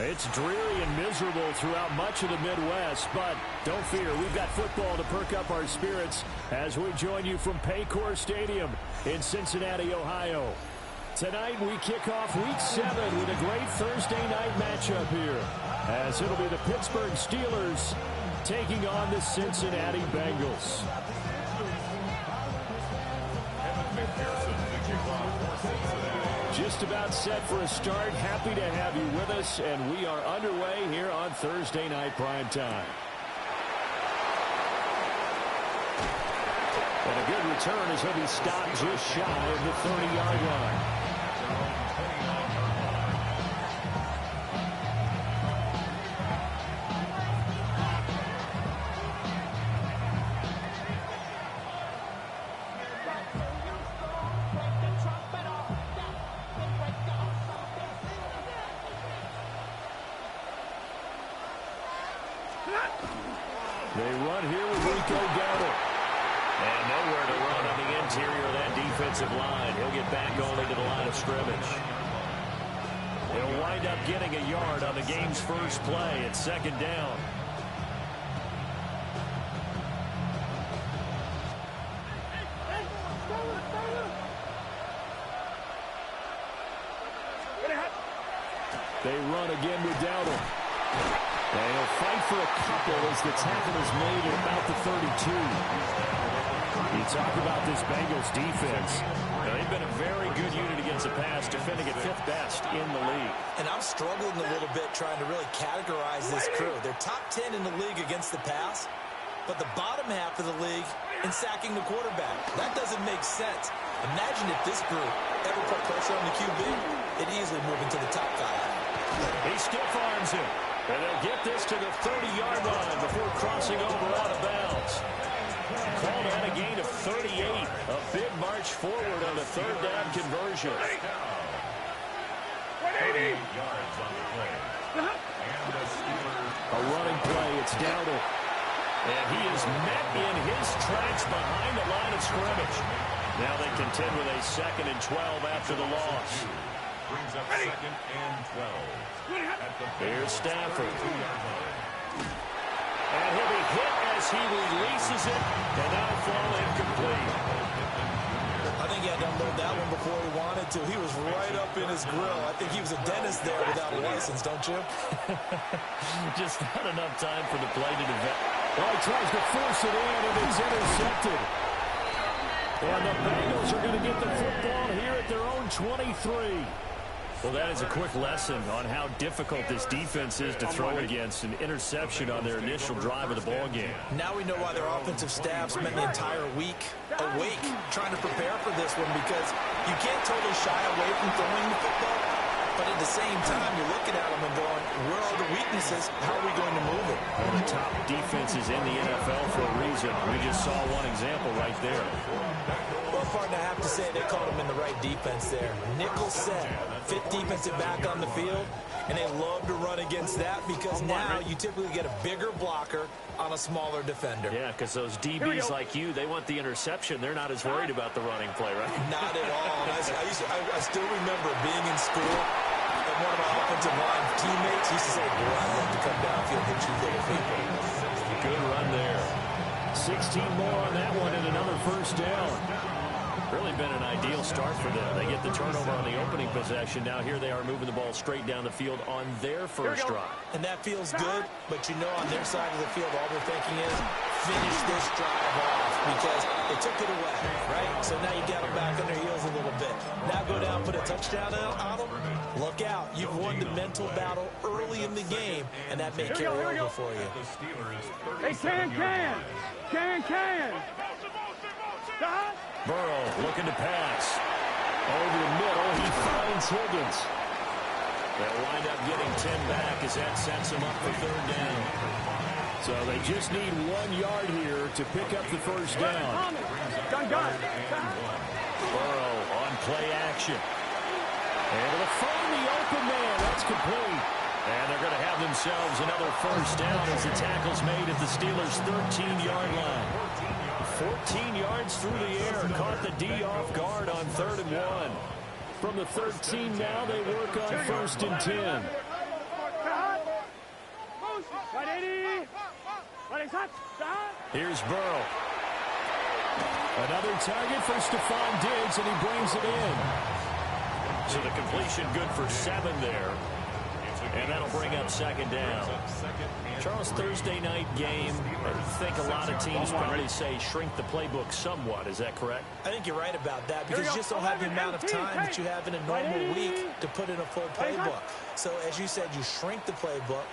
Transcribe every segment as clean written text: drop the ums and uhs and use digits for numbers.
It's dreary and miserable throughout much of the Midwest, but don't fear, we've got football to perk up our spirits as we join you from Paycor Stadium in Cincinnati, Ohio. Tonight we kick off Week 7 with a great Thursday night matchup here, as it'll be the Pittsburgh Steelers taking on the Cincinnati Bengals. Just about set for a start. Happy to have you with us, and we are underway here on Thursday Night Prime Time. And a good return as he'll be stopped just shy of the 30-yard line. They run here with Rico Dowdle. And nowhere to run on the interior of that defensive line. He'll get back only to the line of scrimmage. He'll wind up getting a yard on the game's first play. It's second down. They run again with Dowdle. And he'll fight for a couple as the tackle is made at about the 32. You talk about this Bengals defense. They've been a very good unit against the pass, defending at 5th best in the league. And I'm struggling a little bit trying to really categorize this crew. They're top 10 in the league against the pass, but the bottom half of the league in sacking the quarterback. That doesn't make sense. Imagine if this group ever put pressure on the QB, it'd easily move into the top 5. He stiff arms him. And they'll get this to the 30-yard line before crossing over out of bounds. Called on a gain of 38. A big march forward on the third down conversion. 80 yards on the play. And the Steelers. A running play. It's Dowdle. And he is met in his tracks behind the line of scrimmage. Now they contend with a 2nd and 12 after the loss. Brings up 2nd and 12. Here's Stafford. And he'll be hit as he releases it, and that'll fall incomplete. I think he had to unload that one before he wanted to. He was right up in his grill. I think he was a dentist there without a license, don't you? Just not enough time for the play to develop. Well, he tries to force it in, and it's intercepted. And the Bengals are going to get the football here at their own 23. Well, that is a quick lesson on how difficult this defense is to throw against. An interception on their initial drive of the ball game. Now we know why their offensive staff spent the entire week awake trying to prepare for this one, because you can't totally shy away from throwing the football. But at the same time, you're looking at them and going, where are the weaknesses? How are we going to move it? One of the top defenses in the NFL for a reason. We just saw one example right there. Well, partner, I have to say they called him in the right defense there. Nickel set, 5th defensive back on the field, and they love to run against that because now you typically get a bigger blocker on a smaller defender. Yeah, because those DBs like you, they want the interception. They're not as worried about the running play, right? Not at all. I still remember being in school, and one of my offensive line teammates used to say, boy, I'd love to come downfield and hit you little people. Good run there. 16 more on that one and another first down. Really been an ideal start for them. They get the turnover on the opening possession. Now here they are moving the ball straight down the field on their first drive. And that feels good, but you know on their side of the field, all they're thinking is finish this drive off because they took it away, right? So now you got them back on their heels a little bit. Now go down, put a touchdown on them. Look out. You've won the mental battle early in the game, and that may carry over for you. Hey, can. Burrow looking to pass. Over the middle, he finds Higgins. They'll wind up getting 10 back as that sets him up for third down. So they just need 1 yard here to pick up the first down. Burrow on play action. Able to find the open man. That's complete. And they're going to have themselves another first down as the tackle's made at the Steelers' 13-yard line. 14 yards through the air. Caught the D off guard on 3rd and 1. From the 13 now, they work on 1st and 10. Here's Burrow. Another target for Stephon Diggs, and he brings it in. So the completion good for 7 there. And that'll bring up 2nd down. Charles, Thursday night game, I think a lot of teams probably say shrink the playbook somewhat. Is that correct? I think you're right about that because you just don't have the amount of time that you have in a normal week to put in a full playbook. So as you said, you shrink the playbook,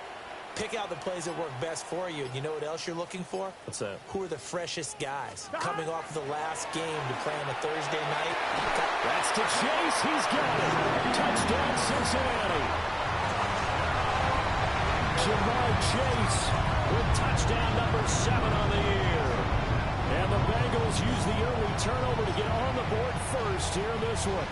pick out the plays that work best for you. And you know what else you're looking for? What's that? Who are the freshest guys coming off the last game to play on a Thursday night? That's to Chase. He's got it. Touchdown, Cincinnati. Jamar Chase with touchdown number 7 on the year. And the Bengals use the early turnover to get on the board first here in this one.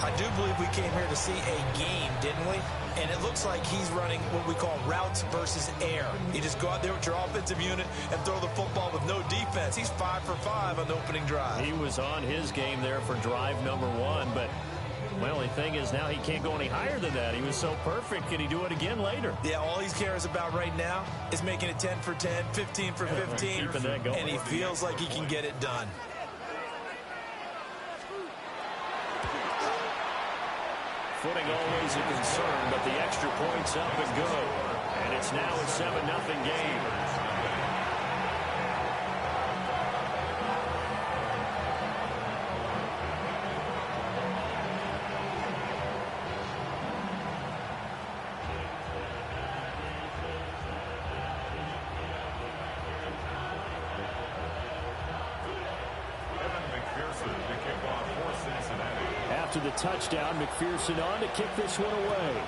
I do believe we came here to see a game, didn't we? And it looks like he's running what we call routes versus air. You just go out there with your offensive unit and throw the football with no defense. He's 5 for 5 on the opening drive. He was on his game there for drive number 1, but the only thing is now he can't go any higher than that. He was so perfect. Can he do it again later? Yeah, all he cares about right now is making it 10 for 10, 15 for 15, keeping that going. And he feels like he can get it done. Footing always a concern, but the extra point's up and good. And it's now a 7-0 game. After the touchdown, McPherson on to kick this one away.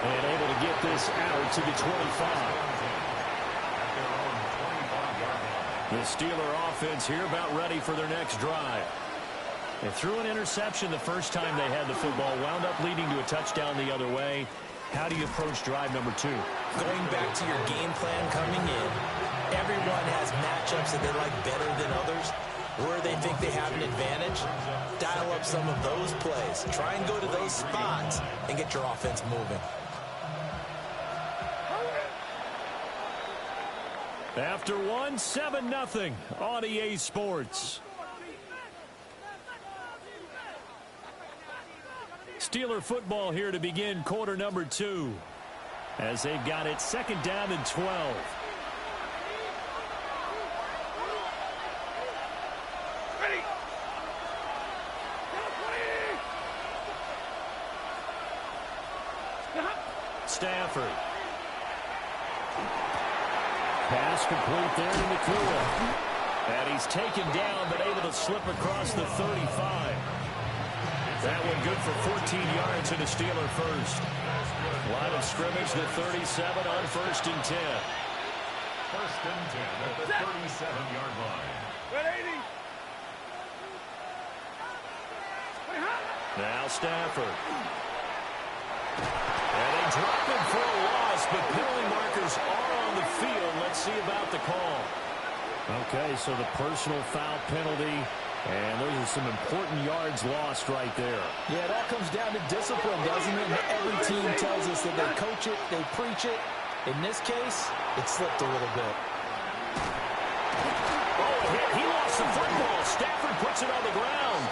And able to get this out to the 25. The Steeler offense here about ready for their next drive. They threw an interception the first time they had the football, wound up leading to a touchdown the other way. How do you approach drive number 2? Going back to your game plan coming in, everyone has matchups that they like better than others, where they think they have an advantage. Dial up some of those plays. Try and go to those spots and get your offense moving. After 7-0 on EA Sports. Steeler football here to begin quarter number 2 as they've got it 2nd down and 12. Stafford. Pass complete there to McCool. And he's taken down but able to slip across the 35. That one good for 14 yards and a Steeler first. Line of scrimmage, the 37 on 1st and 10. 1st and 10 at the 37-yard line. Now Stafford. And they drop him for a loss, but penalty markers are on the field. Let's see about the call. Okay, so the personal foul penalty. And those are some important yards lost right there. Yeah, it all comes down to discipline, doesn't it? Every team tells us that they coach it, they preach it. In this case, it slipped a little bit. Oh, a hit. He lost the football. Stafford puts it on the ground.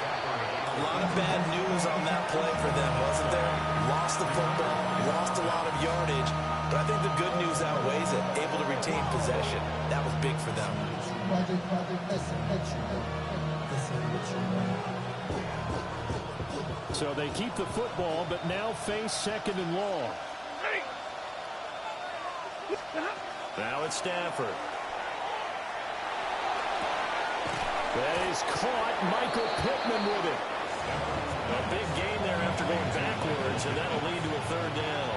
A lot of bad news on that play for them, wasn't there? Lost the football, lost a lot of yardage. But I think the good news outweighs it. Able to retain possession. That was big for them. So they keep the football, but now face 2nd and long. Now it's Stafford. That is caught. Michael Pittman with it. A big gain there after going backwards, and that'll lead to a 3rd down.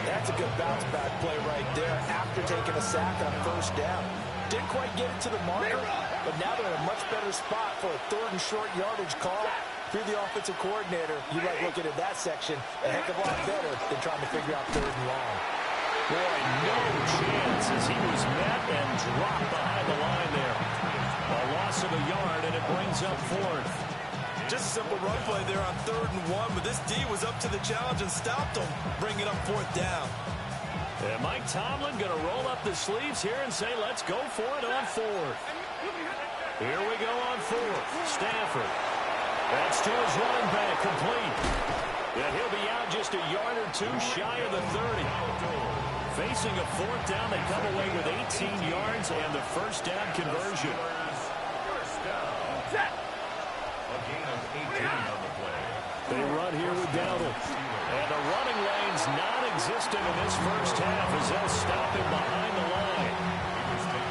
That's a good bounce-back play right there after taking a sack on 1st down. Didn't quite get it to the marker, but now they're in a much better spot for a 3rd and short yardage call. If you're the offensive coordinator, you like looking at that section a heck of a lot better than trying to figure out 3rd and long. Boy, no chance as he was met and dropped behind the line there. A loss of a yard, and it brings up 4th. Just a simple run play there on 3rd and 1, but this D was up to the challenge and stopped him, bringing up 4th down. And Mike Tomlin going to roll up the sleeves here and say, let's go for it on 4th. Here we go on 4th. Stafford. That's to his running back, complete. And he'll be out just a yard or 2 shy of the 30. Facing a 4th down, they come away with 18 yards and the 1st down conversion. They run here with Donald. And the running lane's non-existent in this first half as they'll stop him behind the line.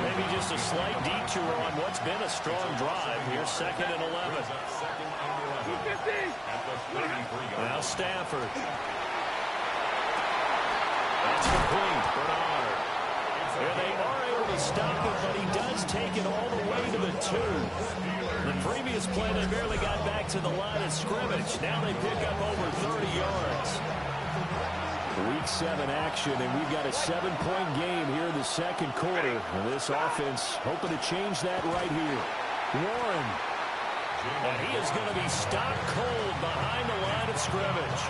Maybe just a slight detour on what's been a strong drive. Here's 2nd and 11. Now Stafford. That's complete. Bernard. And they are able to stop him, but he does take it all the way to the 2. The previous play, they barely got back to the line of scrimmage. Now they pick up over 30 yards. Week 7 action, and we've got a 7-point game here in the 2nd quarter. And this offense hoping to change that right here. Warren. And he is going to be stopped cold behind the line of scrimmage.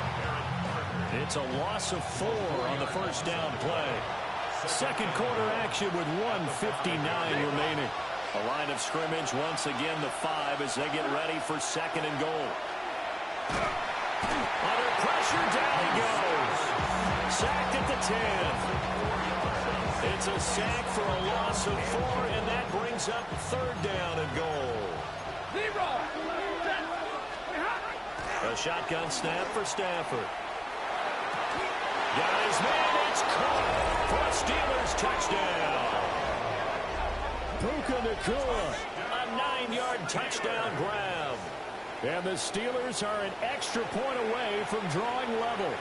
It's a loss of 4 on the 1st down play. 2nd quarter action with 1:59 remaining. The line of scrimmage once again the 5 as they get ready for 2nd and goal. Under pressure, down he goes. Sacked at the 10. It's a sack for a loss of 4, and that brings up 3rd down and goal. A shotgun snap for Stafford. Got his man, it's caught for a Steelers touchdown. Puka Nacua, a 9-yard touchdown grab. And the Steelers are an extra point away from drawing level.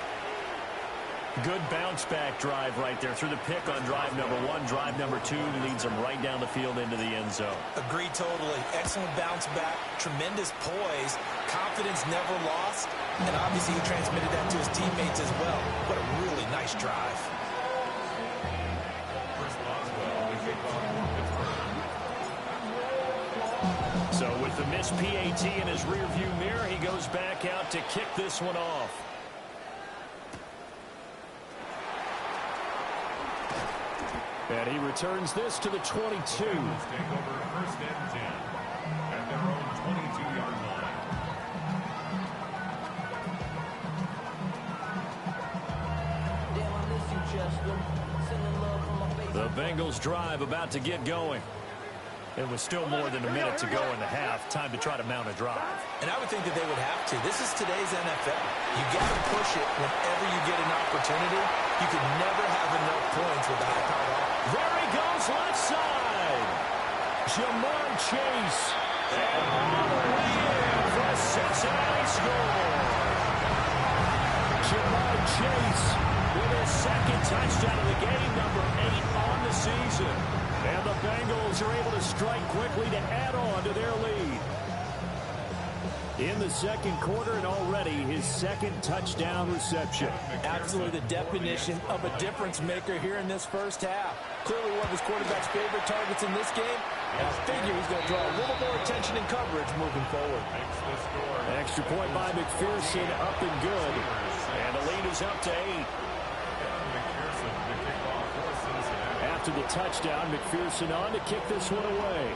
Good bounce-back drive right there through the pick on drive number 1. Drive number 2 leads them right down the field into the end zone. Agreed totally. Excellent bounce back, tremendous poise, confidence never lost, and obviously he transmitted that to his teammates as well. What a really nice drive. So with the missed PAT in his rearview mirror, he goes back out to kick this one off. And he returns this to the 22. Take over 1st and 10 at their own 22-yard line. The Bengals drive about to get going. It was still more than a minute to go in the half. Time to try to mount a drive. And I would think that they would have to. This is today's NFL. You got to push it whenever you get an opportunity. You can never have enough points with a high-powered offense. There he goes left side. Jamar Chase. And all the way in for a Cincinnati score. Jamar Chase with his 2nd touchdown of the game, number 8 on the season. And the Bengals are able to strike quickly to add on to their lead. In the 2nd quarter, and already his 2nd touchdown reception. Absolutely the definition of a difference maker here in this first half. Clearly one of his quarterback's favorite targets in this game, and I figure he's going to draw a little more attention and coverage moving forward. Extra point by McPherson, up and good. And the lead is up to 8. After the touchdown, McPherson on to kick this one away.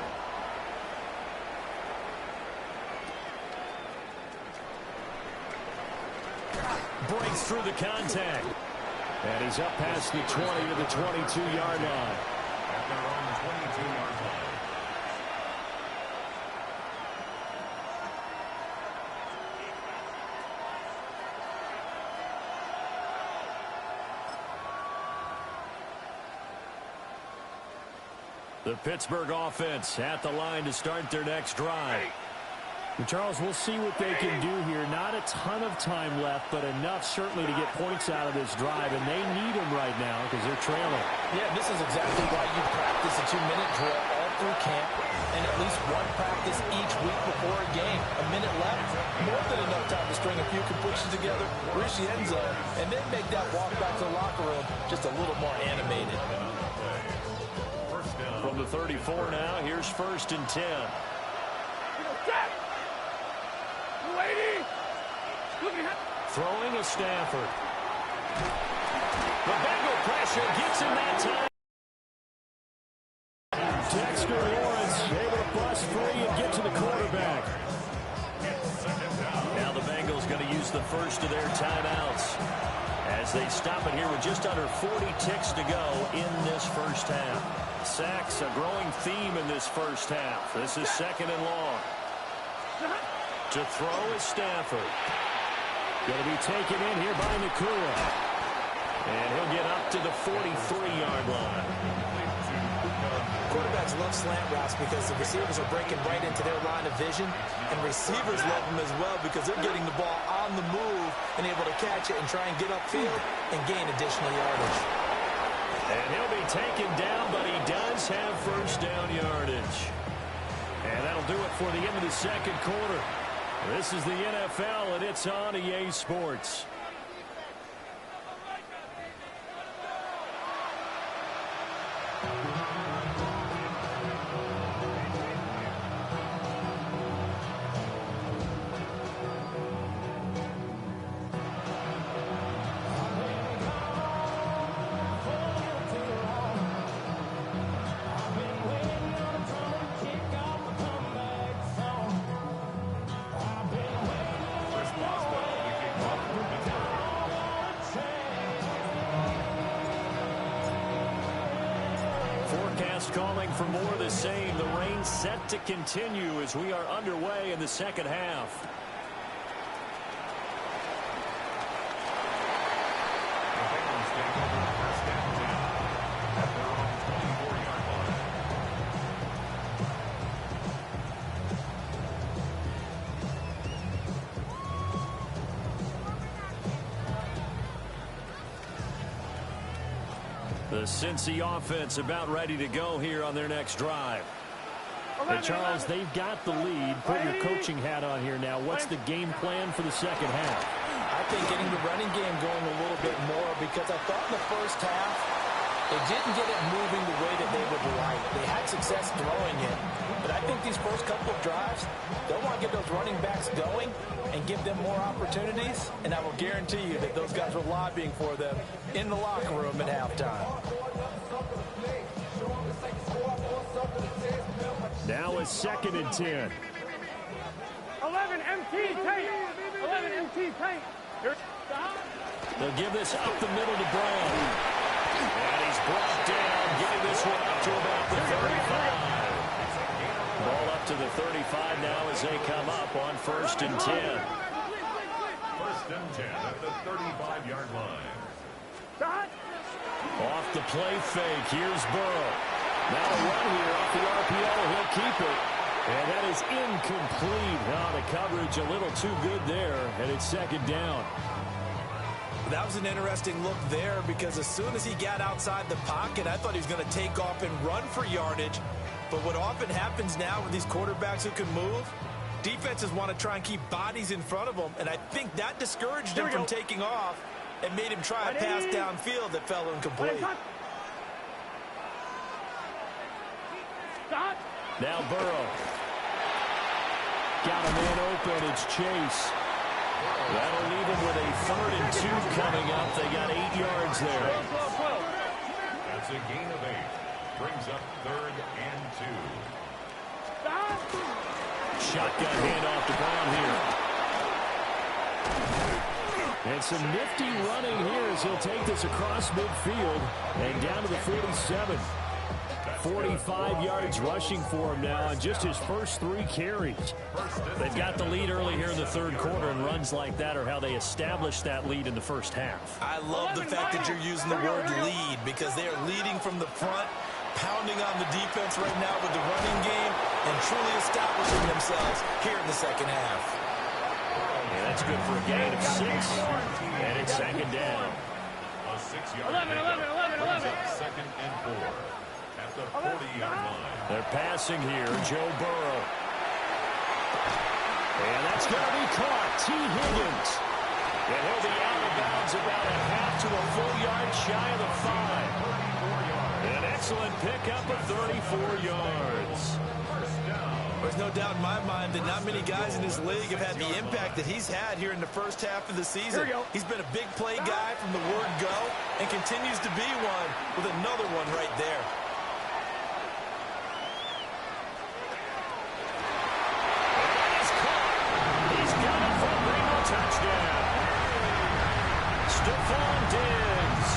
Breaks through the contact. And he's up past the 20 to the 22-yard line. At their own 22-yard line. The Pittsburgh offense at the line to start their next drive. And Charles, we'll see what they can do here. Not a ton of time left, but enough certainly to get points out of this drive, and they need them right now because they're trailing. Yeah, this is exactly why you practice a 2-minute drill all through camp, and and at least one practice each week before a game. A minute left, more than enough time to string a few completions together, reach the end zone, and then make that walk back to the locker room just a little more animated. From the 34 now, here's 1st and 10. Throwing a Stafford. The Bengal pressure gets him that time. Dexter Lawrence able to bust free and get to the quarterback. Now the Bengals going to use the first of their timeouts as they stop it here with just under 40 ticks to go in this first half. Sacks a growing theme in this first half. This is 2nd and long. To throw is Stafford. Going to be taken in here by Nakua. And he'll get up to the 43-yard line. Quarterbacks love slant routes because the receivers are breaking right into their line of vision, and receivers love them as well because they're getting the ball on the move and able to catch it and try and get upfield and gain additional yardage. And he'll be taken down, but he does have first down yardage. And that'll do it for the end of the second quarter. This is the NFL, and it's on EA Sports. Calling for more of the same. The rain set to continue as we are underway in the second half. The Cincy offense about ready to go here on their next drive. And Charles, they've got the lead. Put your coaching hat on here now. What's the game plan for the second half? I think getting the running game going a little bit more because I thought in the first half they didn't get it moving the way that they would like. They had success throwing it. But I think these first couple of drives, they'll want to get those running backs going and give them more opportunities. And I will guarantee you that those guys were lobbying for them in the locker room at halftime. Now it's 2nd and 10. 11 MT tank. 11 MT tank. They'll give this up the middle to Brown. And he's brought down, getting this one up to about the 35. Ball up to the 35 now as they come up on 1st and 10. 1st and 10 at the 35-yard line. Off the play fake. Here's Burrow. Now a run here off the RPO. He'll keep it. And that is incomplete. Now the coverage a little too good there, and it's 2nd down. That was an interesting look there because as soon as he got outside the pocket, I thought he was going to take off and run for yardage. But what often happens now with these quarterbacks who can move, defenses want to try and keep bodies in front of them, and I think that discouraged him from taking off and made him try a pass downfield that fell incomplete. Now Burrow. Got a man open. It's Chase. That'll leave him with a 3rd and 2 coming up. They got 8 yards there. That's a gain of 8. Brings up 3rd and 2. Shotgun handoff to Brown here. And some nifty running here as he'll take this across midfield and down to the 47. 45 yards rushing for him now on just his first 3 carries. They've got the lead early here in the 3rd quarter, and runs like that are how they established that lead in the first half. I love the fact that you're using the word lead because they are leading from the front, pounding on the defense right now with the running game, and truly establishing themselves here in the second half. Yeah, that's good for a gain of 6, and it's 2nd down. A 6-yard 11. 11. 2nd and 4. At the 40-yard line. They're passing here, Joe Burrow. And that's going to be caught. T. Higgins. And he'll be out of bounds about a half to a full yard shy of the 5. An excellent pickup of 34 yards. There's no doubt in my mind that not many guys in this league have had the impact that he's had here in the first half of the season. He's been a big play guy from the word go and continues to be one with another one right there. He's caught. He's got it for a Bengal touchdown. Stephon Diggs.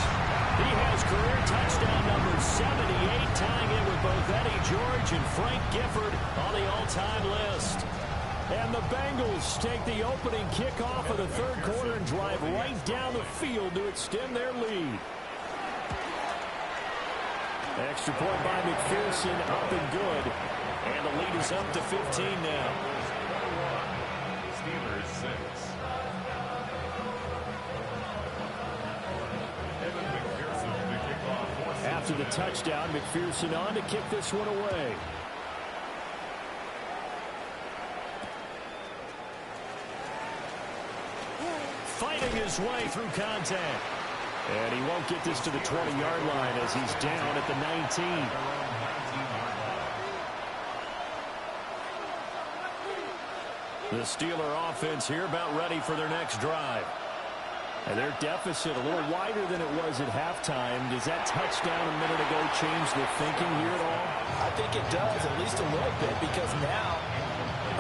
He has career touchdown number 78, tying it with both Eddie George and Frank Gifford on the all-time list. And the Bengals take the opening kickoff of the third quarter and drive right down the field to extend their lead. Extra point by McPherson, up and good. And the lead is up to 15 now. Steelers 6. After the touchdown, McPherson on to kick this one away. Fighting his way through contact. And he won't get this to the 20-yard line as he's down at the 19. The Steeler offense here about ready for their next drive. And their deficit a little wider than it was at halftime. Does that touchdown a minute ago change the thinking here at all? I think it does, at least a little bit, because now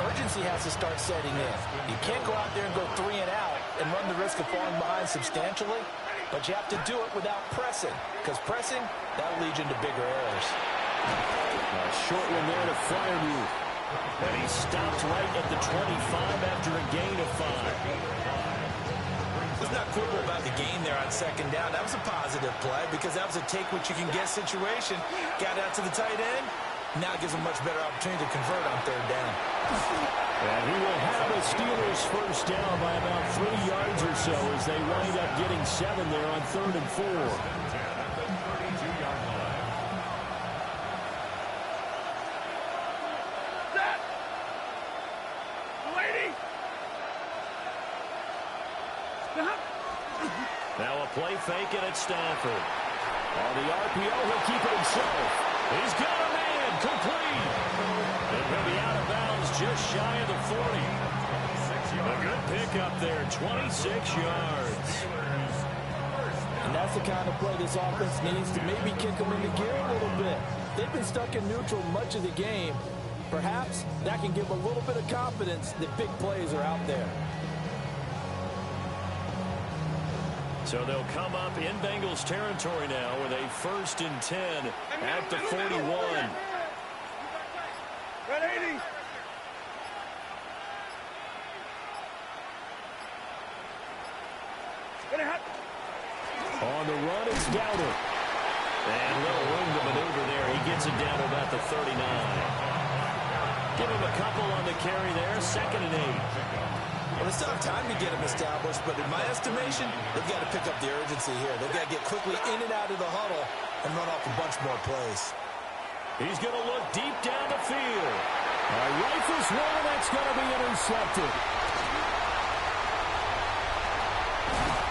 urgency has to start setting in. You can't go out there and go 3 and out and run the risk of falling behind substantially, but you have to do it without pressing, because pressing, that'll lead you into bigger errors. A short one there to Freiermuth. And he stopped right at the 25 after a gain of 5. Let's not quibble about the gain there on second down. That was a positive play because that was a take-what-you-can-get situation. Got out to the tight end. Now gives him much better opportunity to convert on third down. And he will have the Steelers first down by about 3 yards or so as they wind up getting 7 there on 3rd and 4. Now a play fake it at Stafford. On the RPO, he'll keep it himself. He's got a man, complete. And he'll be out of bounds just shy of the 40. A good pickup there, 26 yards. And that's the kind of play this offense needs to maybe kick them into gear a little bit. They've been stuck in neutral much of the game. Perhaps that can give a little bit of confidence that big plays are out there. So they'll come up in Bengals territory now with a 1st and 10 at the 41. Red 80. On the run, it's Dowdle. And little room to maneuver there. He gets it down to about the 39. Give him a couple on the carry there. 2nd and 8. Well, they still have time to get him established, but in my estimation, they've got to pick up the urgency here. They've got to get quickly in and out of the huddle and run off a bunch more plays. He's going to look deep down the field. Rifles one, that's going to be intercepted.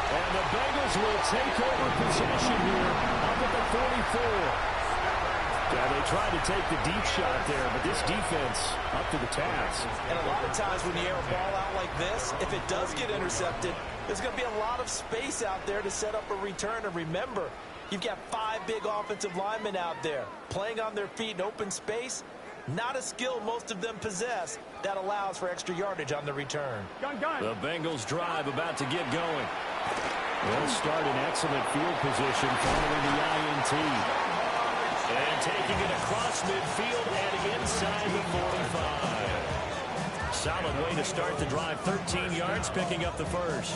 And the Bengals will take over possession here up at the 44. Yeah, they tried to take the deep shot there, but this defense up to the task. And a lot of times when you air a ball out like this, if it does get intercepted, there's going to be a lot of space out there to set up a return. And remember, you've got 5 big offensive linemen out there playing on their feet in open space. Not a skill most of them possess that allows for extra yardage on the return. The Bengals drive about to get going. They'll start in excellent field position following the INT. And taking it across midfield and inside the 45. Solid way to start the drive. 13 yards, picking up the first.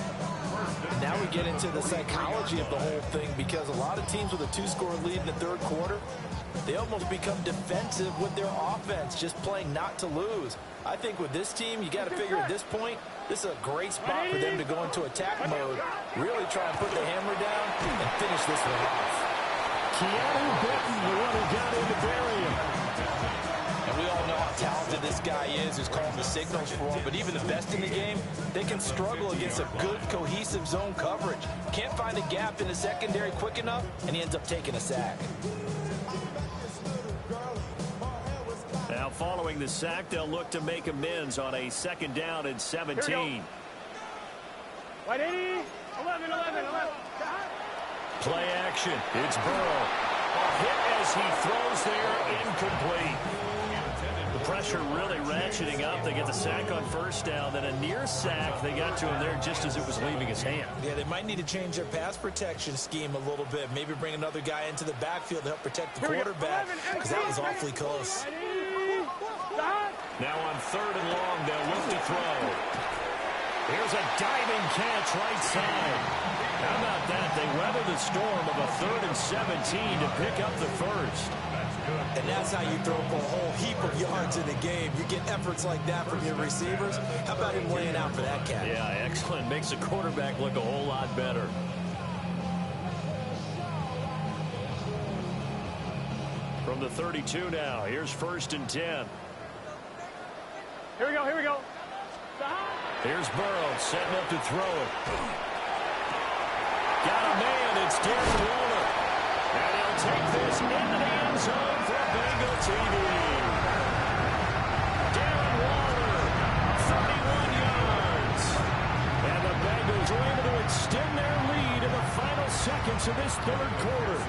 Now we get into the psychology of the whole thing because a lot of teams with a 2-score lead in the third quarter, they almost become defensive with their offense, just playing not to lose. I think with this team, you got to figure at this point, this is a great spot for them to go into attack mode, really try and put the hammer down and finish this one off. Keanu Benton, the one who got in to bury him. And we all know how talented this guy is who's calling the signals for him, but even the best in the game, they can struggle against a good, cohesive zone coverage. Can't find a gap in the secondary quick enough, and he ends up taking a sack. Now, following the sack, they'll look to make amends on a 2nd down and 17. White 80, 11. Play action. It's Burrow. A hit as he throws there, incomplete. The pressure really ratcheting up. They get the sack on 1st down, then a near sack. They got to him there just as it was leaving his hand. Yeah, they might need to change their pass protection scheme a little bit. Maybe bring another guy into the backfield to help protect the quarterback, because that was awfully close. Now on 3rd and long, they'll look to throw. Here's a diving catch right side. How about that? They weather the storm of a 3rd and 17 to pick up the 1st. And that's how you throw for a whole heap of yards in the game. You get efforts like that from your receivers. How about him laying out for that catch? Yeah, excellent. Makes the quarterback look a whole lot better. From the 32 now, here's 1st and 10. Here we go. Here's Burrow setting up to throw it. Got a man, it's Darren Waller. And he'll take this into the end zone for Bengal TV. Darren Waller, 31 yards. And the Bengals are able to extend their lead in the final seconds of this 3rd quarter.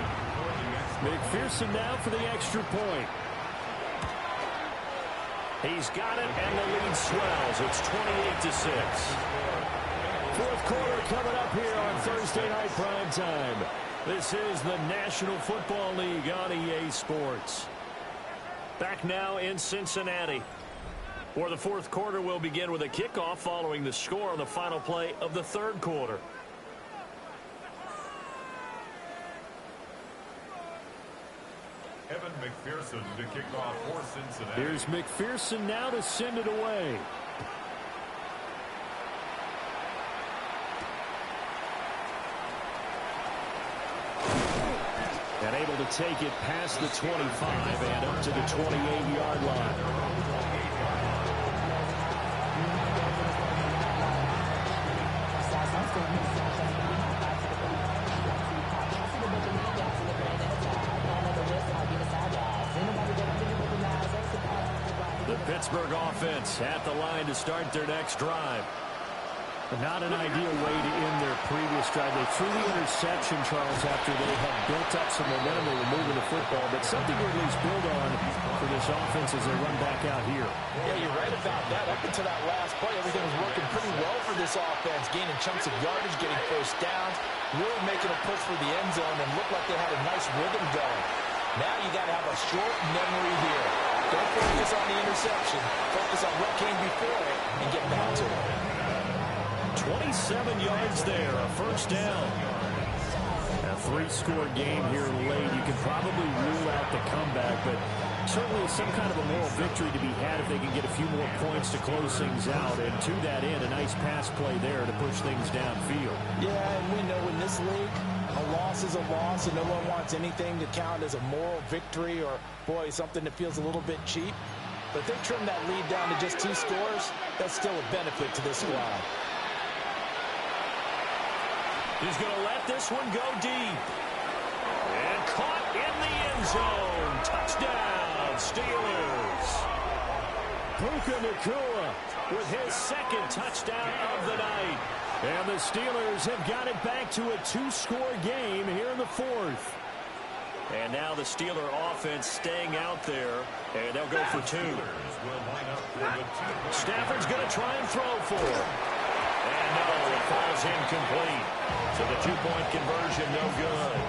McPherson now for the extra point. He's got it, and the lead swells. It's 28-6. 4th quarter coming up here on Thursday Night Prime Time. This is the National Football League on EA Sports. Back now in Cincinnati, where the 4th quarter will begin with a kickoff following the score on the final play of the 3rd quarter. Evan McPherson to kick off for Cincinnati. Here's McPherson now to send it away. And able to take it past the 25 and up to the 28-yard line. The Pittsburgh offense at the line to start their next drive. Not an ideal way to end their previous drive. They threw the interception, Charles, after they had built up some momentum. They were moving the football, but something to at least build on for this offense as they run back out here. Yeah, you're right about that. Up until that last play, everything was working pretty well for this offense, gaining chunks of yardage, getting 1st downs, really making a push for the end zone, and looked like they had a nice rhythm going. Now you got to have a short memory here. Don't focus on the interception. Focus on what came before it and get back to it. 27 yards there, a 1st down. A 3-score game here late. You can probably rule out the comeback, but certainly some kind of a moral victory to be had if they can get a few more points to close things out. And to that end, a nice pass play there to push things downfield. Yeah, and we know in this league, a loss is a loss, and no one wants anything to count as a moral victory or, boy, something that feels a little bit cheap. But if they trim that lead down to just 2 scores, that's still a benefit to this squad. He's going to let this one go deep. And caught in the end zone. Touchdown, Steelers. Puka Nacua with his 2nd touchdown of the night. And the Steelers have got it back to a 2-score game here in the 4th. And now the Steeler offense staying out there, and they'll go for 2. Stafford's going to try and throw for it. And no, it falls incomplete. So the 2-point conversion, no good.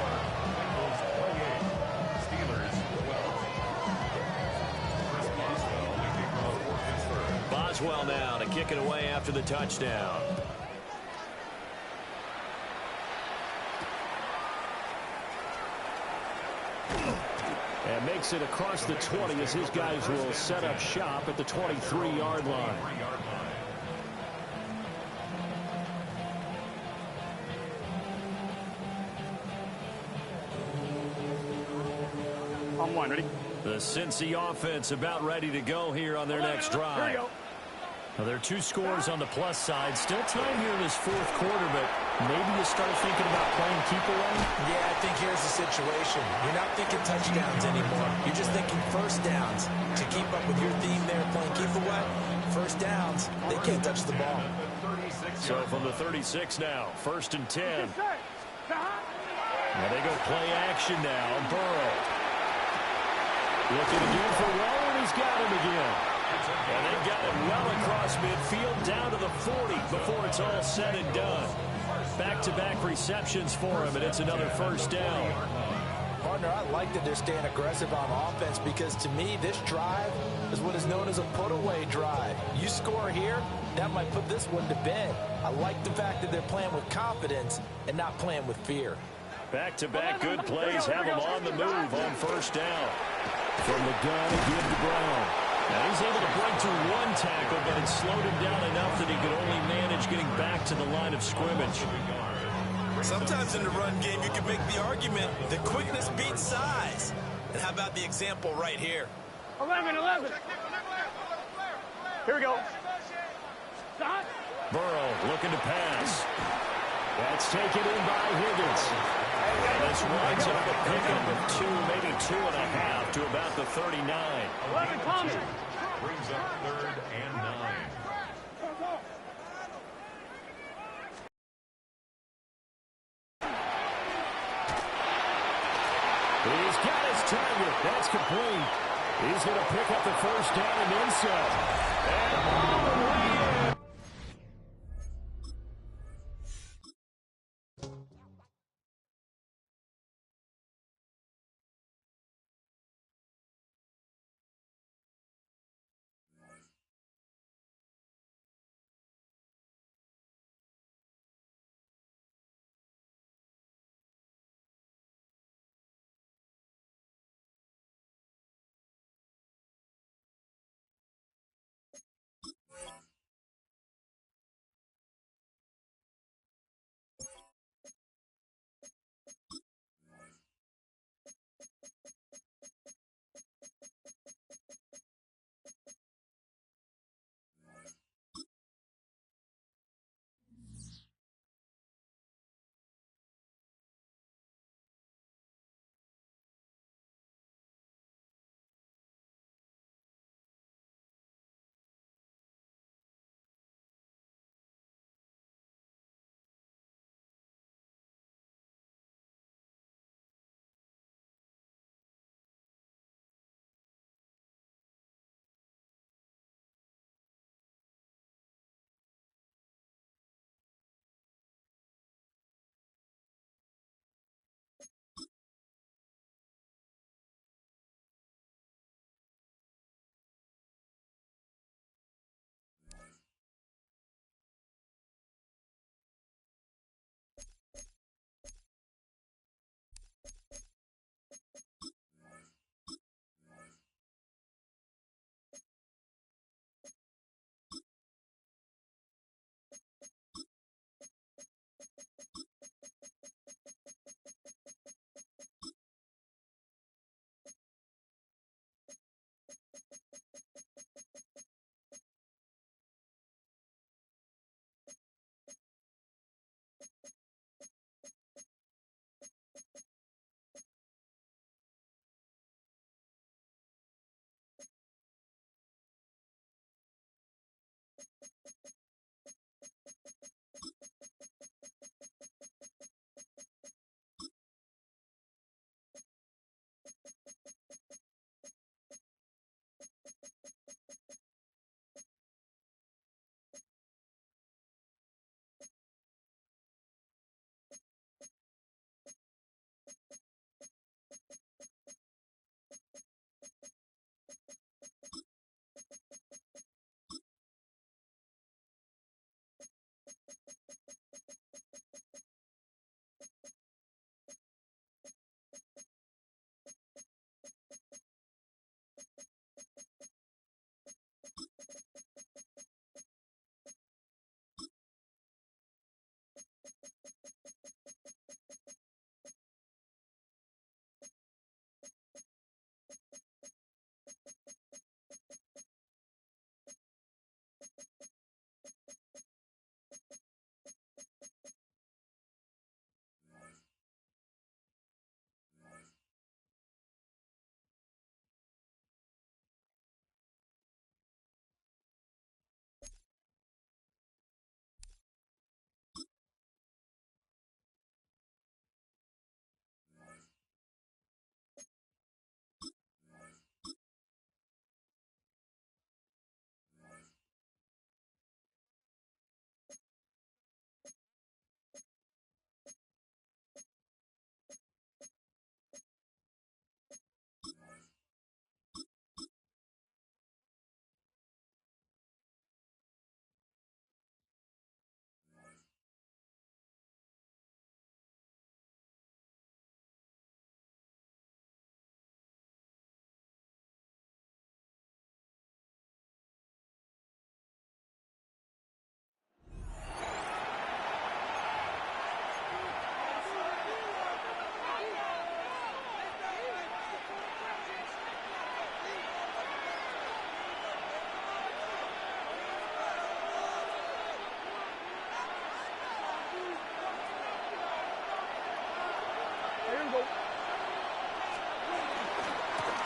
Boswell now to kick it away after the touchdown. And makes it across the 20 as his guys will set up shop at the 23-yard line. line. Ready? The Cincy offense about ready to go here on their next drive. Here we go. Now, there are 2 scores on the plus side. Still time here in this 4th quarter, but maybe you start thinking about playing keep away? Yeah, I think here's the situation. You're not thinking touchdowns anymore. You're just thinking first downs. To keep up with your theme there, playing keep away, first downs, they can't touch the ball. So from the 36 now, 1st and 10. Now they go play action now. Burrow. Looking again for Rowe, and he's got him again. And they got it well across midfield down to the 40 before it's all said and done. Back-to-back receptions for him, and it's another first down. Partner, I like that they're staying aggressive on offense because to me, this drive is what is known as a put-away drive. You score here, that might put this one to bed. I like the fact that they're playing with confidence and not playing with fear. Back-to-back good plays have him on the move on first down. From the gun again to Brown. Now he's able to break through 1 tackle, but it slowed him down enough that he could only manage getting back to the line of scrimmage. Sometimes in the run game, you can make the argument that quickness beats size. And how about the example right here? 11. Here we go. Burrow looking to pass. That's taken in by Higgins. And this winds up a pickup of 2, maybe 2.5 to about the 39. 11 coming. Brings up 3rd and 9. He's got his target. That's complete. He's going to pick up the first down and then some. And all the way in.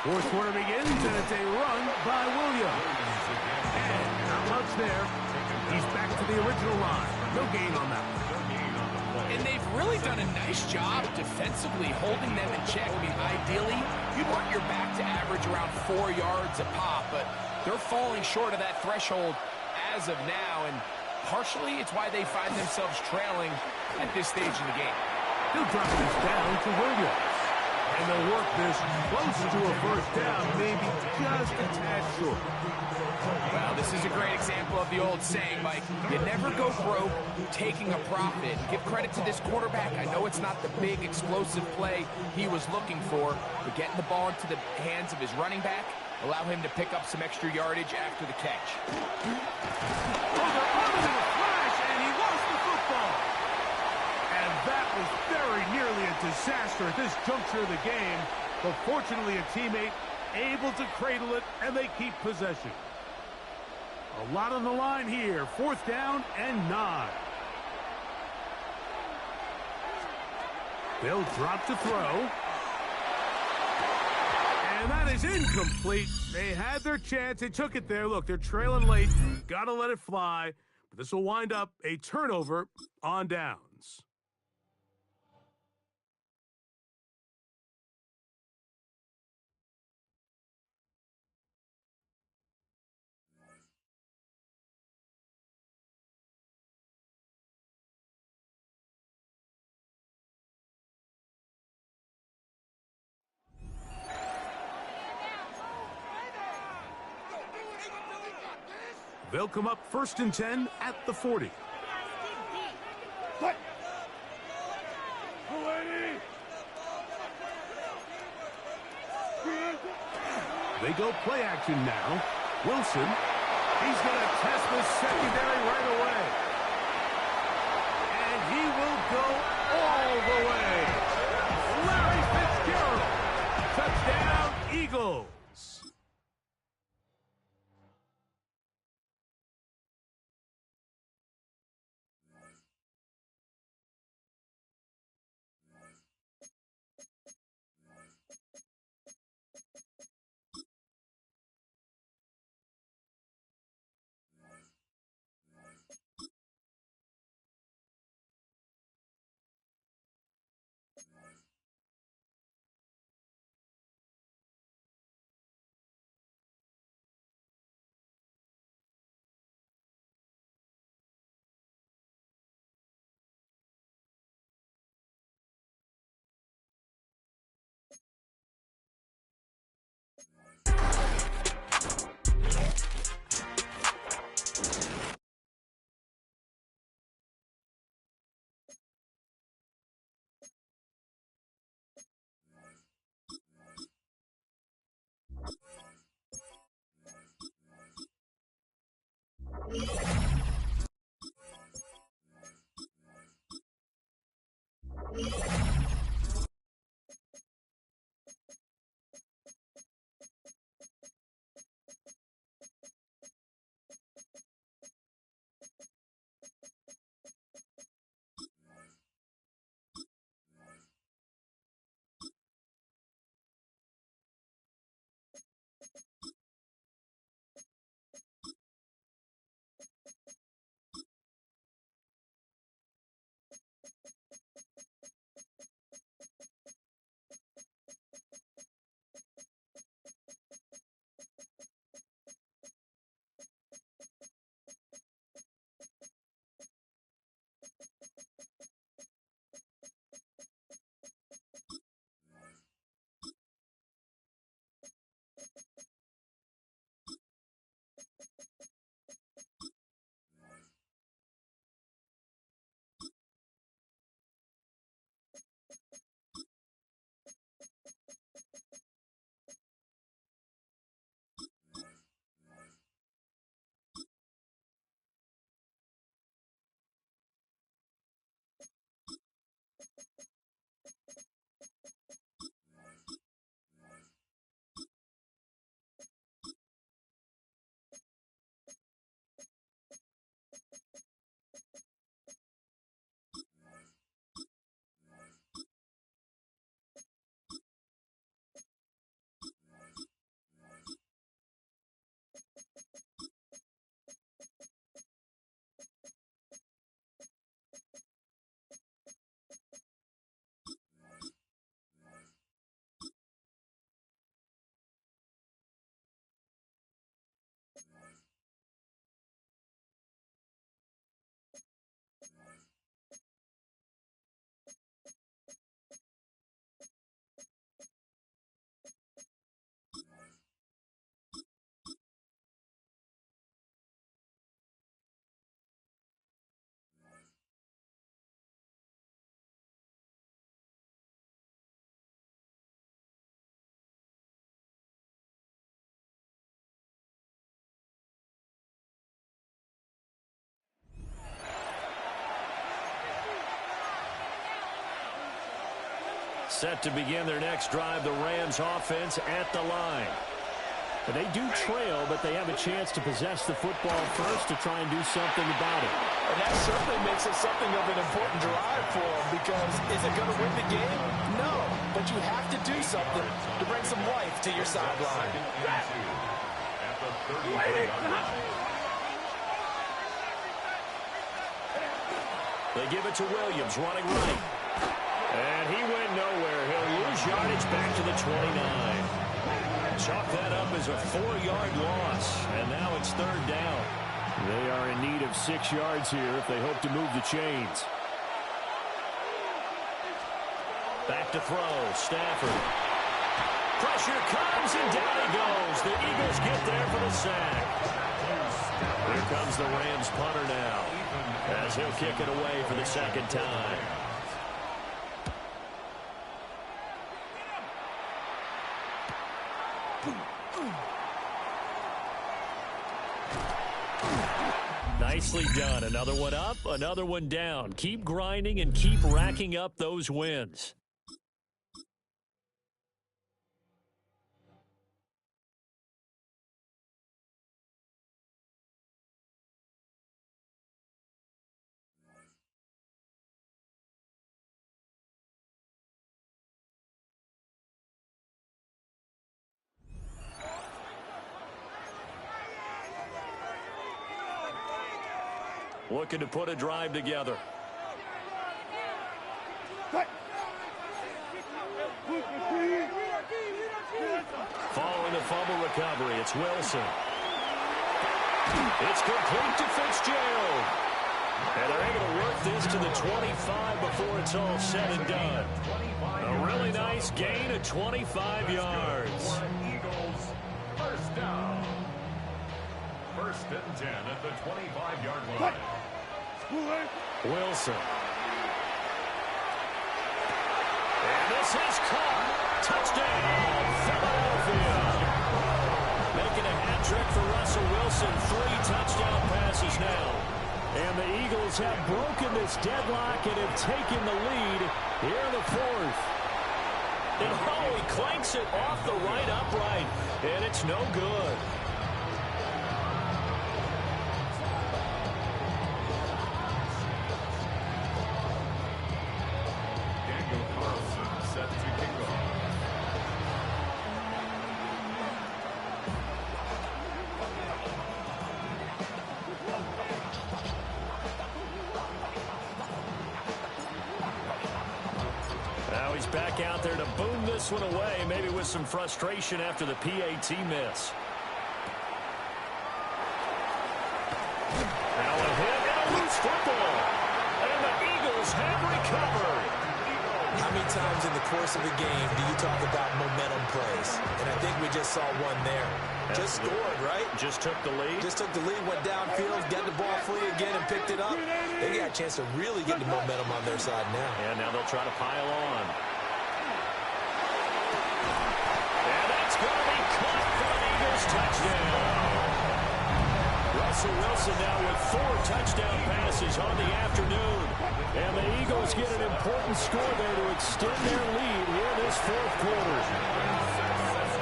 Fourth quarter begins, and it's a run by Williams. And not much there. He's back to the original line. No gain on that one. And they've really done a nice job defensively holding them in check. I mean, ideally, you'd want your back to average around 4 yards a pop, but they're falling short of that threshold as of now, and partially it's why they find themselves trailing at this stage in the game. He'll drop this down to Williams. And they'll work this close to a first down, maybe just a tad short. Well, this is a great example of the old saying, Mike. You never go broke taking a profit. Give credit to this quarterback. I know it's not the big, explosive play he was looking for, but getting the ball into the hands of his running back, allow him to pick up some extra yardage after the catch. Oh, they're on him in a flash, and he lost the football. And that was very nearly a disaster at this juncture of the game, but fortunately a teammate able to cradle it, and they keep possession. A lot on the line here. Fourth down and 9. They'll drop to throw. And that is incomplete. They had their chance. They took it there. Look, they're trailing late. Got to let it fly. But this will wind up a turnover on downs. They'll come up 1st and 10 at the 40. What? They go play action now. Wilson, he's going to test the secondary right away. And he will go all the way. Larry Fitzgerald. Touchdown, Eagles. Set to begin their next drive, the Rams offense at the line. But they do trail, but they have a chance to possess the football first to try and do something about it. And that certainly makes it something of an important drive for them, because is it going to win the game? No, but you have to do something to bring some life to your sideline. They give it to Williams, running right. And he went nowhere. He'll lose yardage back to the 29. Chalk that up as a 4-yard loss, and now it's third down. They are in need of 6 yards here if they hope to move the chains. Back to throw, Stafford. Pressure comes, and down he goes. The Eagles get there for the sack. Here comes the Rams punter now, as he'll kick it away for the second time. Nicely done. Another one up, another one down. Keep grinding and keep racking up those wins. Looking to put a drive together. Following the fumble recovery, it's Wilson. It's complete to Fitzgerald. And they're able to work this to the 25 before it's all said and done. A really nice gain of 25 yards. Eagles, first down. First and 10 at the 25-yard line. Wilson. And this is caught. Touchdown, Philadelphia. Making a hat trick for Russell Wilson. 3 touchdown passes now. And the Eagles have broken this deadlock and have taken the lead here in the 4th. And he clanks it off the right upright. And it's no good. Now he's back out there to boom this one away, maybe with some frustration after the PAT miss. Now a hit and a loose football. And the Eagles have recovered. How many times in the course of a game do you talk about momentum plays? And I think we just saw one there. Just scored, right? Just took the lead. Just took the lead, went downfield, got the ball free again and picked it up. They got a chance to really get the momentum on their side now. And now they'll try to pile on. And that's going to be caught for an Eagles touchdown. Russell Wilson now with 4 touchdown passes on the afternoon. And the Eagles get an important score there to extend their lead here in this 4th quarter.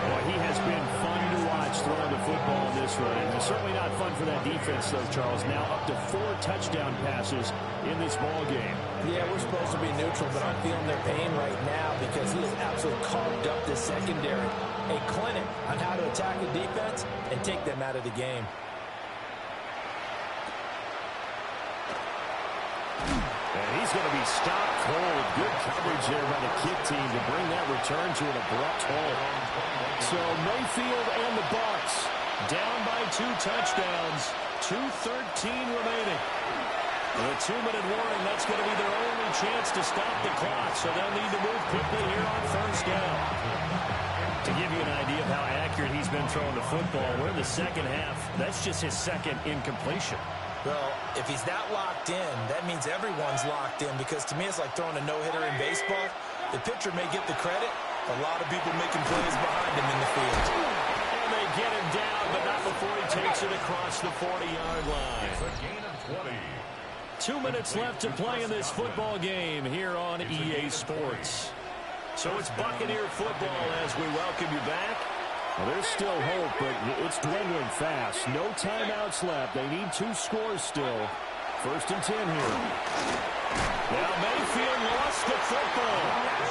Well, he has been fun to watch throwing the football in this one. And certainly not fun for that defense, though, Charles. Now up to 4 touchdown passes in this ball game. Yeah, we're supposed to be neutral, but I'm feeling their pain right now because he has absolutely carved up this secondary. A clinic on how to attack the defense and take them out of the game. And he's going to be stopped cold. Good coverage there by the kick team to bring that return to an abrupt halt. So Mayfield and the Bucs down by 2 touchdowns. 2:13 remaining. With a 2-minute warning, that's going to be their only chance to stop the clock. So they'll need to move quickly here on first down. To give you an idea of how accurate he's been throwing the football, we're in the second half. That's just his second incompletion. Well, if he's not locked in, that means everyone's locked in, because to me it's like throwing a no-hitter in baseball. The pitcher may get the credit. A lot of people making plays behind him in the field. And they get him down, but not before he takes it across the 40-yard line. It's a gain of 20. 2 minutes left to play in this football game here on EA Sports. So it's Buccaneer football as we welcome you back. Well, there's still hope, but it's dwindling fast. No timeouts left. They need 2 scores still. 1st and 10 here. Now Mayfield lost the football.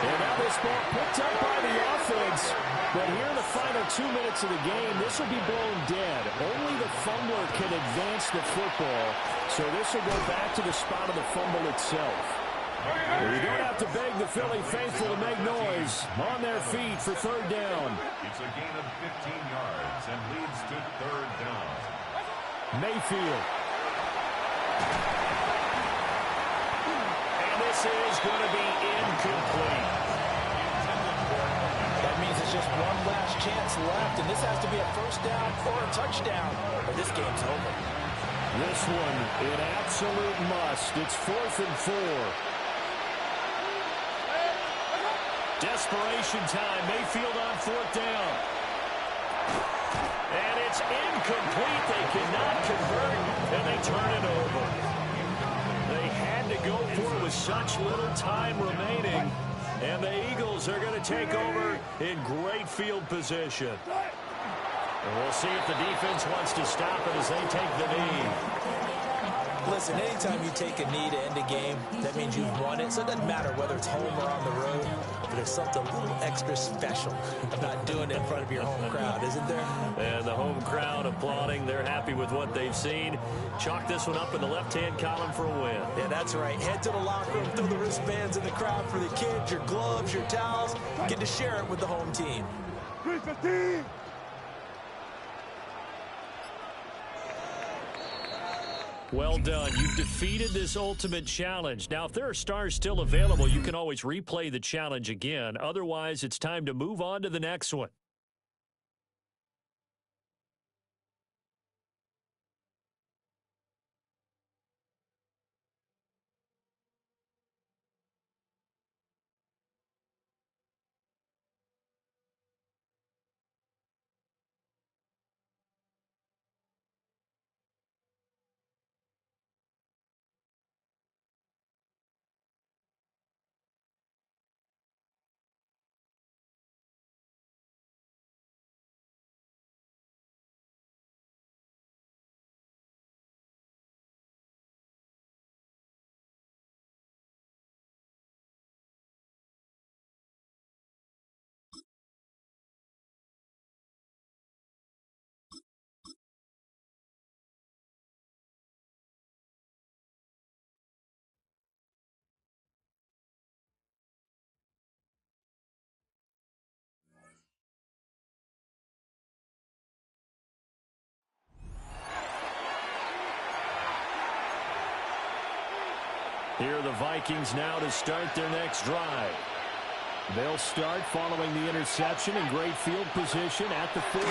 And now this ball picked up by the offense. But here in the final 2 minutes of the game, this will be blown dead. Only the fumbler can advance the football. So this will go back to the spot of the fumble itself. Well, you don't have to beg the Philly faithful to make noise. On their feet for 3rd down. It's a gain of 15 yards and leads to 3rd down. Mayfield. And this is going to be incomplete. That means it's just one last chance left, and this has to be a 1st down or a touchdown, or this game's over. This one, an absolute must. It's 4th and 4. Desperation time. Mayfield on 4th down. And it's incomplete. They cannot convert, and they turn it over. They had to go for it with such little time remaining, and the Eagles are going to take over in great field position. And we'll see if the defense wants to stop it as they take the knee. Listen, anytime you take a knee to end a game, that means you've won it. So it doesn't matter whether it's home or on the road, but there's something a little extra special about doing it in front of your home crowd, isn't there? And the home crowd applauding. They're happy with what they've seen. Chalk this one up in the left-hand column for a win. Yeah, that's right. Head to the locker room, throw the wristbands in the crowd for the kids, your gloves, your towels. Get to share it with the home team. 315. Well done. You've defeated this ultimate challenge. Now, if there are stars still available, you can always replay the challenge again. Otherwise, it's time to move on to the next one. Here are the Vikings now to start their next drive. They'll start following the interception in great field position at the 45.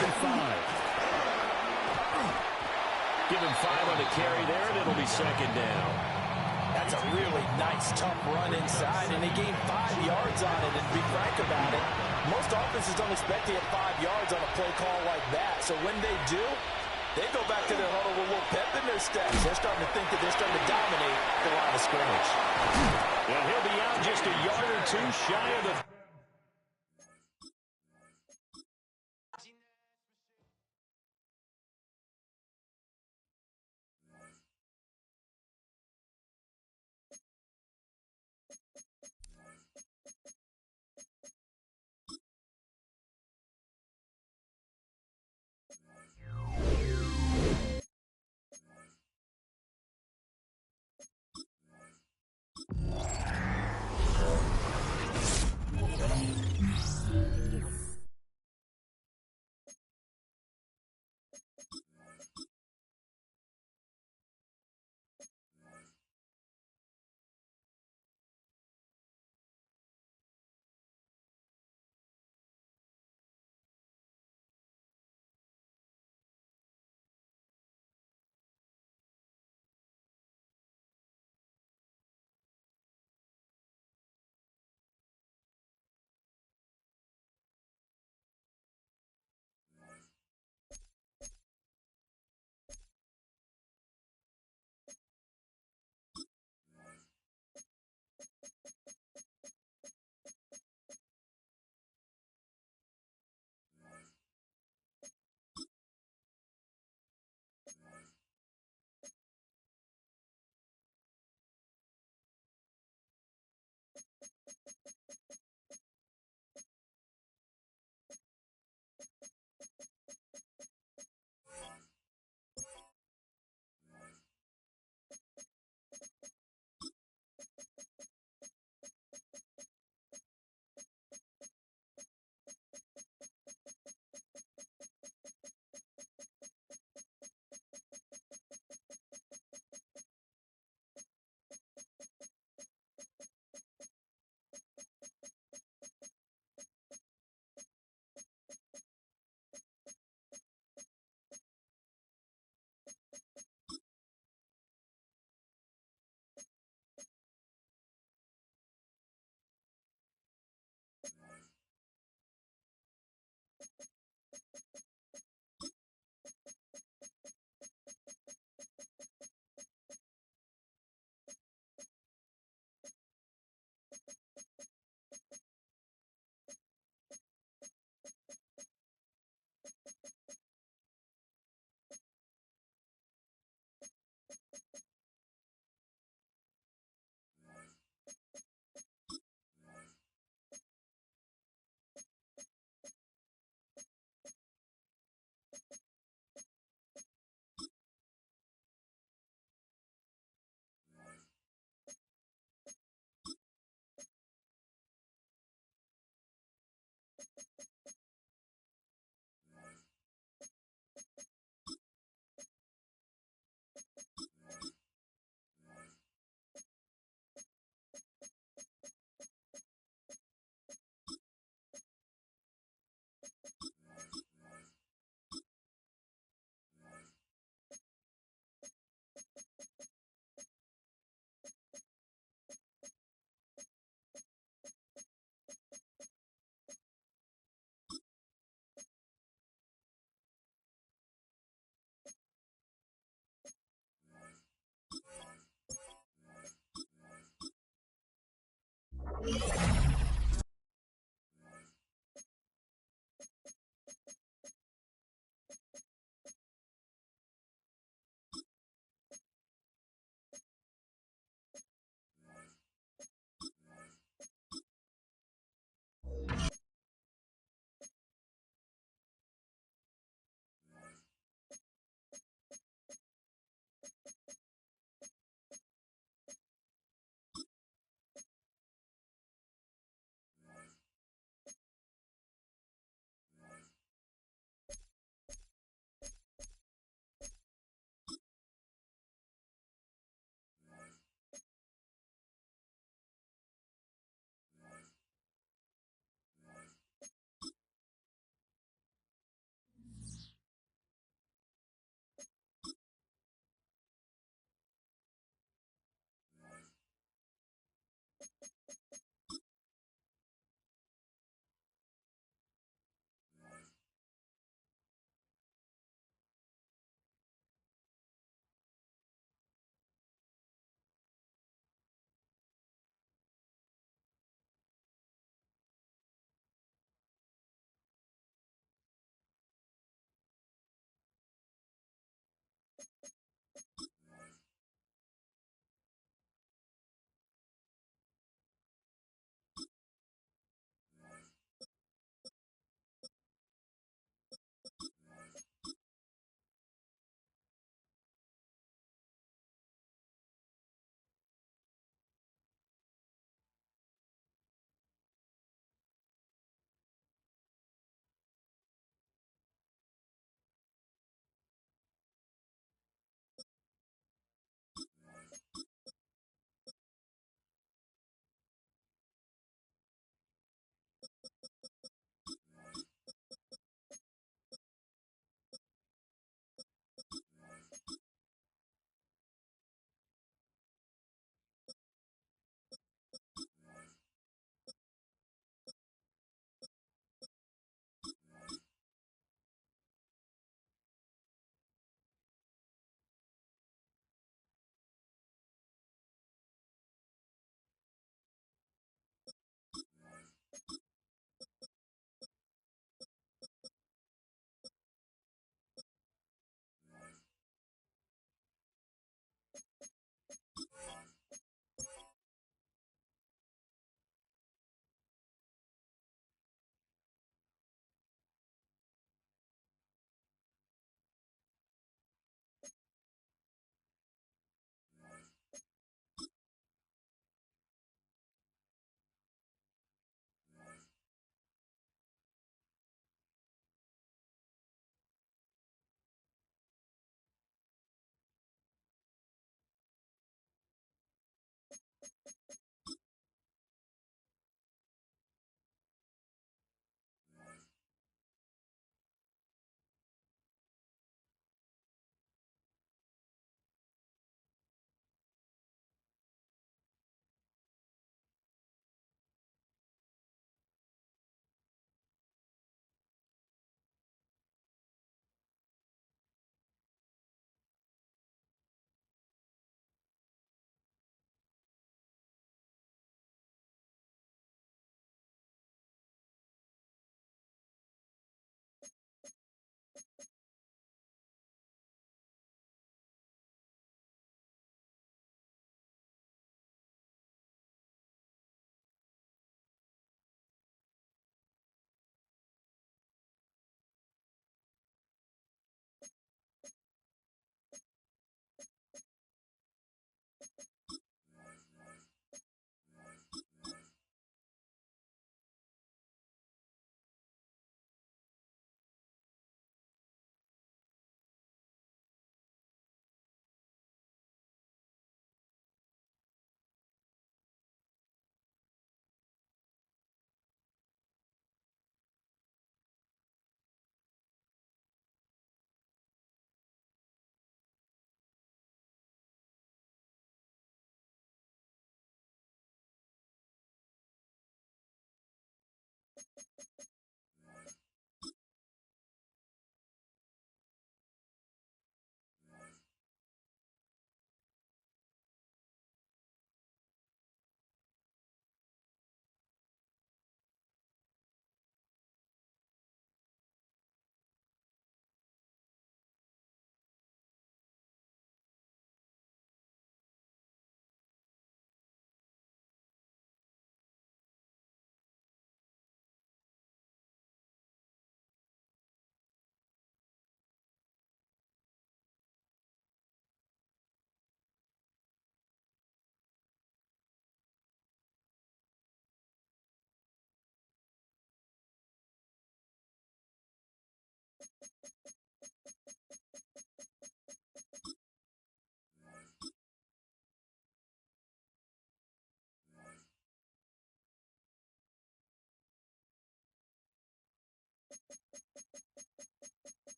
Give him 5 on the carry there, and it'll be 2nd down. That's a really nice, tough run inside, and they gained 5 yards on it. And be frank about it, most offenses don't expect to get 5 yards on a play call like that. So when they do, they go back to their huddle with a little pep in their steps. They're starting to think that they're starting to dominate the line of scrimmage. And he'll be out just a yard or 2 shy of the...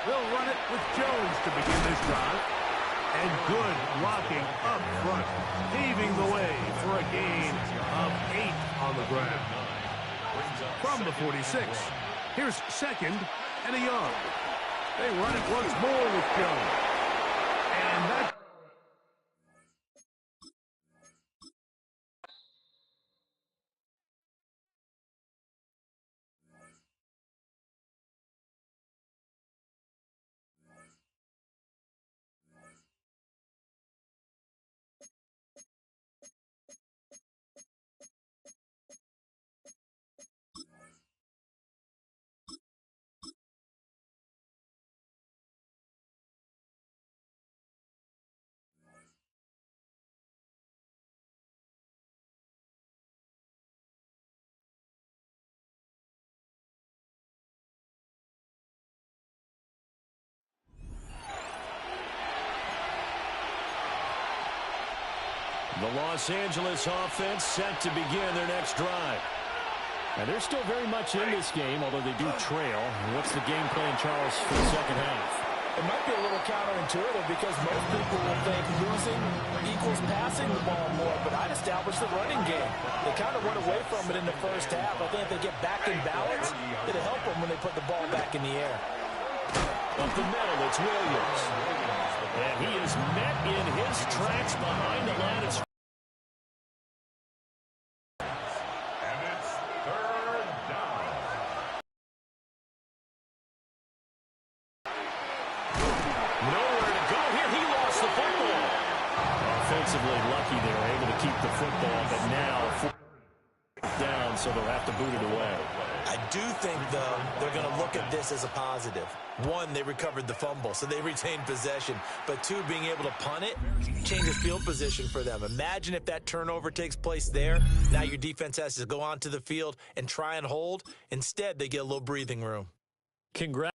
They'll run it with Jones to begin this drive. And good blocking up front, paving the way for a gain of 8 on the ground. From the 46, here's 2nd and a yard. They run it once more with Jones. And that... The Los Angeles offense set to begin their next drive. And they're still very much in this game, although they do trail. What's the game plan, Charles, for the second half? It might be a little counterintuitive because most people will think losing equals passing the ball more, but I'd establish the running game. They kind of went away from it in the first half. I think if they get back in balance, it'll help them when they put the ball back in the air. Up the middle, it's Williams. And he is met in his tracks behind the line. It's lucky they were able to keep the football, but now down, so they'll have to boot it away. I do think, though, they're going to look at this as a positive. One, they recovered the fumble, so they retained possession. But two, being able to punt it changes field position for them. Imagine if that turnover takes place there. Now your defense has to go onto the field and try and hold. Instead, they get a little breathing room. Congrats.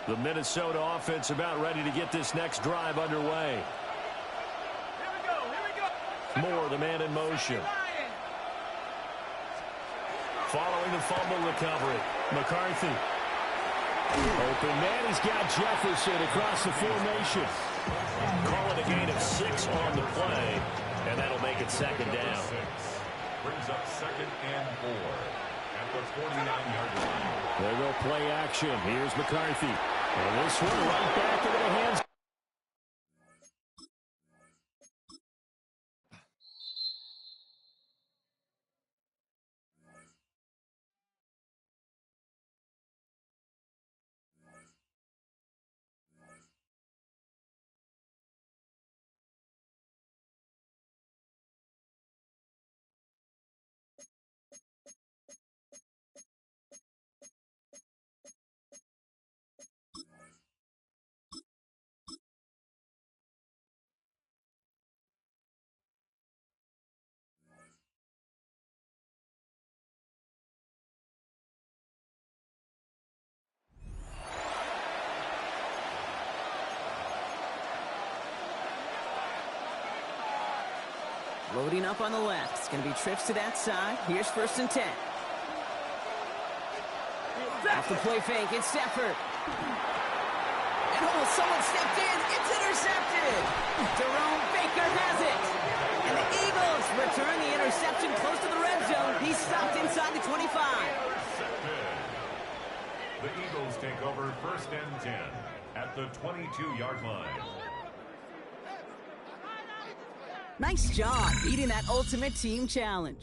The Minnesota offense about ready to get this next drive underway. Moore, the man in motion. Following the fumble recovery, McCarthy. Open man, he's got Jefferson across the formation. Calling a gain of 6 on the play, and that'll make it second down. Brings up 2nd and 4 at the 49-yard line. There go play action. Here's McCarthy. And this one right back into the hands. Loading up on the left. It's going to be trips to that side. Here's 1st and 10. Off the play fake, it's Stafford. And someone stepped in. It's intercepted. Jerome Baker has it. And the Eagles return the interception close to the red zone. He's stopped inside the 25. The Eagles take over 1st and 10 at the 22-yard line. Nice job beating that ultimate team challenge.